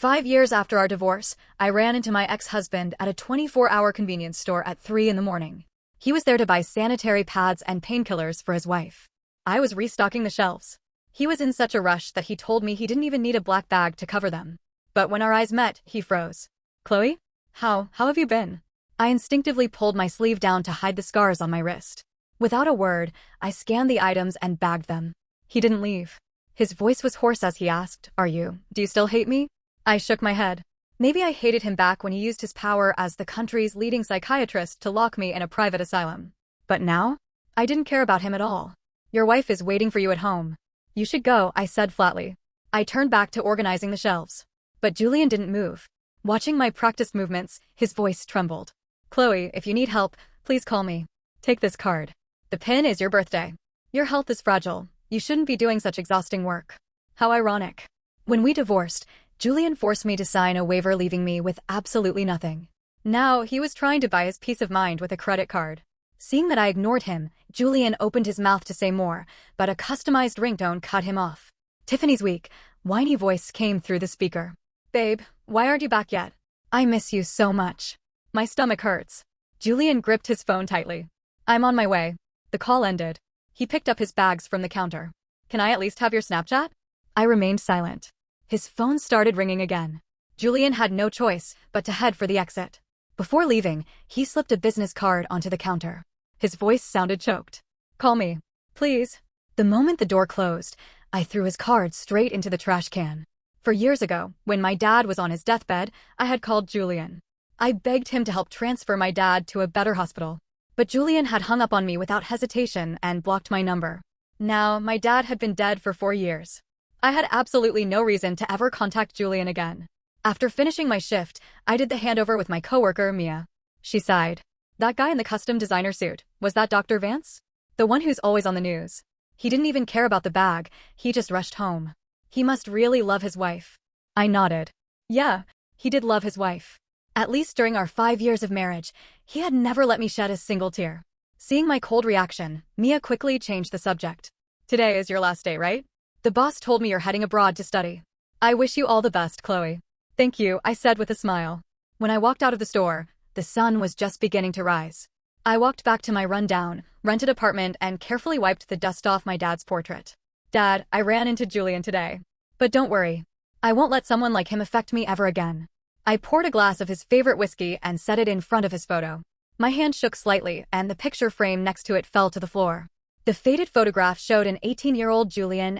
5 years after our divorce, I ran into my ex-husband at a 24-hour convenience store at 3 in the morning. He was there to buy sanitary pads and painkillers for his wife. I was restocking the shelves. He was in such a rush that he told me he didn't even need a black bag to cover them. But when our eyes met, he froze. Chloe? How have you been? I instinctively pulled my sleeve down to hide the scars on my wrist. Without a word, I scanned the items and bagged them. He didn't leave. His voice was hoarse as he asked, do you still hate me? I shook my head. Maybe I hated him back when he used his power as the country's leading psychiatrist to lock me in a private asylum. But now? I didn't care about him at all. Your wife is waiting for you at home. You should go, I said flatly. I turned back to organizing the shelves. But Julian didn't move. Watching my practiced movements, his voice trembled. Chloe, if you need help, please call me. Take this card. The pin is your birthday. Your health is fragile. You shouldn't be doing such exhausting work. How ironic. When we divorced, Julian forced me to sign a waiver leaving me with absolutely nothing. Now, he was trying to buy his peace of mind with a credit card. Seeing that I ignored him, Julian opened his mouth to say more, but a customized ringtone cut him off. Tiffany's weak, whiny voice came through the speaker. Babe, why aren't you back yet? I miss you so much. My stomach hurts. Julian gripped his phone tightly. I'm on my way. The call ended. He picked up his bags from the counter. Can I at least have your Snapchat? I remained silent. His phone started ringing again. Julian had no choice but to head for the exit. Before leaving, he slipped a business card onto the counter. His voice sounded choked. Call me, please. The moment the door closed, I threw his card straight into the trash can. For years ago, when my dad was on his deathbed, I had called Julian. I begged him to help transfer my dad to a better hospital. But Julian had hung up on me without hesitation and blocked my number. Now, my dad had been dead for 4 years. I had absolutely no reason to ever contact Julian again. After finishing my shift, I did the handover with my coworker, Mia. She sighed. That guy in the custom designer suit, was that Dr. Vance? The one who's always on the news. He didn't even care about the bag, he just rushed home. He must really love his wife. I nodded. Yeah, he did love his wife. At least during our 5 years of marriage, he had never let me shed a single tear. Seeing my cold reaction, Mia quickly changed the subject. Today is your last day, right? The boss told me you're heading abroad to study. I wish you all the best, Chloe. Thank you, I said with a smile. When I walked out of the store, the sun was just beginning to rise. I walked back to my rundown, rented apartment and carefully wiped the dust off my dad's portrait. Dad, I ran into Julian today. But don't worry. I won't let someone like him affect me ever again. I poured a glass of his favorite whiskey and set it in front of his photo. My hand shook slightly and the picture frame next to it fell to the floor. The faded photograph showed an 18-year-old Julian